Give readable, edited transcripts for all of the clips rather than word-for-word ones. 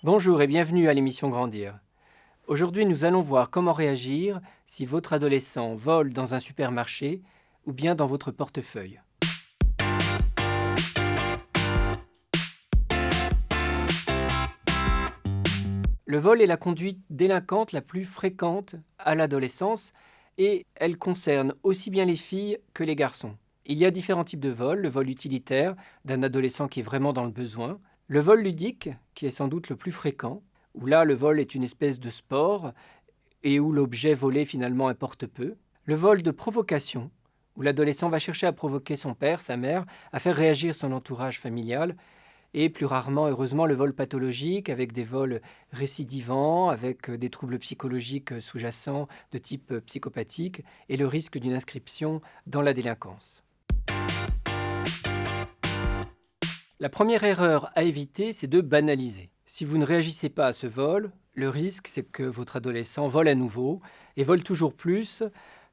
Bonjour et bienvenue à l'émission Grandir. Aujourd'hui, nous allons voir comment réagir si votre adolescent vole dans un supermarché ou bien dans votre portefeuille. Le vol est la conduite délinquante la plus fréquente à l'adolescence et elle concerne aussi bien les filles que les garçons. Il y a différents types de vols, le vol utilitaire d'un adolescent qui est vraiment dans le besoin, le vol ludique qui est sans doute le plus fréquent, où là le vol est une espèce de sport et où l'objet volé finalement importe peu, le vol de provocation, où l'adolescent va chercher à provoquer son père, sa mère, à faire réagir son entourage familial, et plus rarement, heureusement, le vol pathologique, avec des vols récidivants, avec des troubles psychologiques sous-jacents de type psychopathique, et le risque d'une inscription dans la délinquance. La première erreur à éviter, c'est de banaliser. Si vous ne réagissez pas à ce vol, le risque, c'est que votre adolescent vole à nouveau, et vole toujours plus,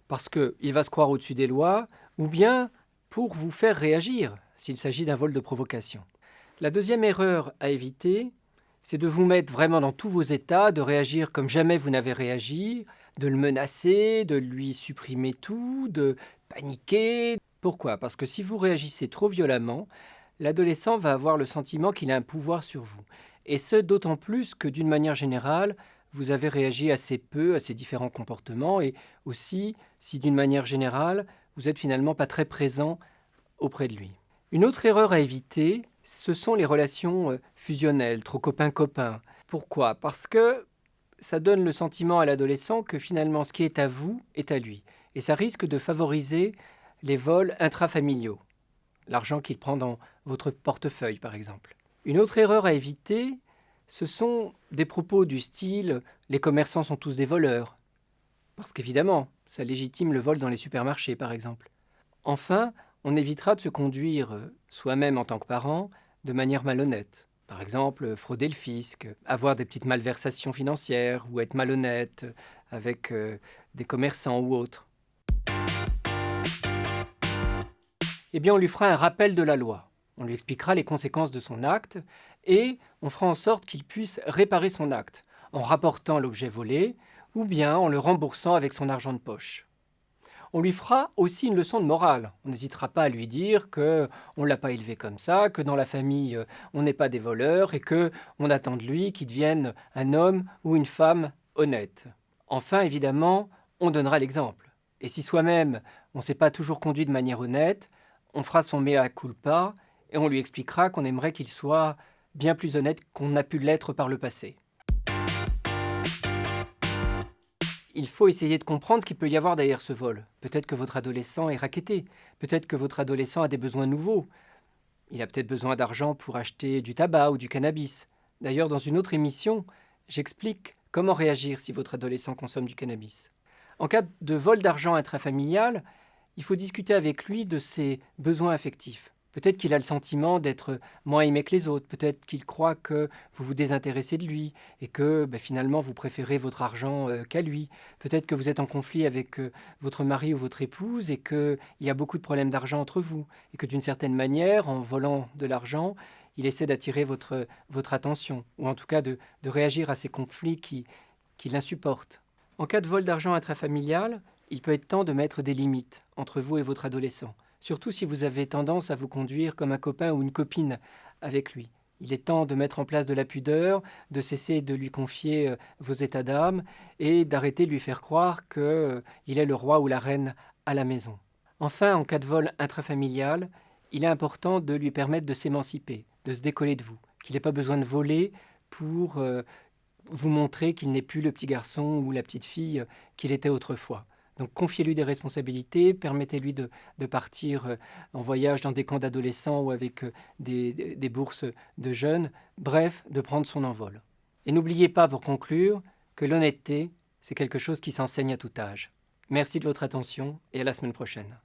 parce qu'il va se croire au-dessus des lois, ou bien pour vous faire réagir, s'il s'agit d'un vol de provocation. La deuxième erreur à éviter, c'est de vous mettre vraiment dans tous vos états, de réagir comme jamais vous n'avez réagi, de le menacer, de lui supprimer tout, de paniquer. Pourquoi ? Parce que si vous réagissez trop violemment, l'adolescent va avoir le sentiment qu'il a un pouvoir sur vous. Et ce, d'autant plus que d'une manière générale, vous avez réagi assez peu à ces différents comportements et aussi si d'une manière générale, vous n'êtes finalement pas très présent auprès de lui. Une autre erreur à éviter, ce sont les relations fusionnelles, trop copain-copain. Pourquoi ? Parce que ça donne le sentiment à l'adolescent que finalement ce qui est à vous est à lui. Et ça risque de favoriser les vols intrafamiliaux, l'argent qu'il prend dans votre portefeuille par exemple. Une autre erreur à éviter, ce sont des propos du style « les commerçants sont tous des voleurs ». Parce qu'évidemment, ça légitime le vol dans les supermarchés par exemple. Enfin, on évitera de se conduire soi-même en tant que parent de manière malhonnête. Par exemple, frauder le fisc, avoir des petites malversations financières ou être malhonnête avec des commerçants ou autres. Eh bien, on lui fera un rappel de la loi. On lui expliquera les conséquences de son acte et on fera en sorte qu'il puisse réparer son acte en rapportant l'objet volé ou bien en le remboursant avec son argent de poche. On lui fera aussi une leçon de morale. On n'hésitera pas à lui dire qu'on ne l'a pas élevé comme ça, que dans la famille, on n'est pas des voleurs et qu'on attend de lui qu'il devienne un homme ou une femme honnête. Enfin, évidemment, on donnera l'exemple. Et si soi-même, on ne s'est pas toujours conduit de manière honnête, on fera son mea culpa et on lui expliquera qu'on aimerait qu'il soit bien plus honnête qu'on a pu l'être par le passé. Il faut essayer de comprendre ce qu'il peut y avoir derrière ce vol. Peut-être que votre adolescent est racketté. Peut-être que votre adolescent a des besoins nouveaux. Il a peut-être besoin d'argent pour acheter du tabac ou du cannabis. D'ailleurs, dans une autre émission, j'explique comment réagir si votre adolescent consomme du cannabis. En cas de vol d'argent intrafamilial, il faut discuter avec lui de ses besoins affectifs. Peut-être qu'il a le sentiment d'être moins aimé que les autres. Peut-être qu'il croit que vous vous désintéressez de lui et que finalement vous préférez votre argent qu'à lui. Peut-être que vous êtes en conflit avec votre mari ou votre épouse et qu'il y a beaucoup de problèmes d'argent entre vous. Et que d'une certaine manière, en volant de l'argent, il essaie d'attirer votre attention. Ou en tout cas de réagir à ces conflits qui l'insupportent. En cas de vol d'argent intrafamilial, il peut être temps de mettre des limites entre vous et votre adolescent. Surtout si vous avez tendance à vous conduire comme un copain ou une copine avec lui. Il est temps de mettre en place de la pudeur, de cesser de lui confier vos états d'âme et d'arrêter de lui faire croire qu'il est le roi ou la reine à la maison. Enfin, en cas de vol intrafamilial, il est important de lui permettre de s'émanciper, de se décoller de vous, qu'il n'ait pas besoin de voler pour vous montrer qu'il n'est plus le petit garçon ou la petite fille qu'il était autrefois. Donc confiez-lui des responsabilités, permettez-lui de partir en voyage dans des camps d'adolescents ou avec des bourses de jeunes, bref, de prendre son envol. Et n'oubliez pas, pour conclure, que l'honnêteté, c'est quelque chose qui s'enseigne à tout âge. Merci de votre attention et à la semaine prochaine.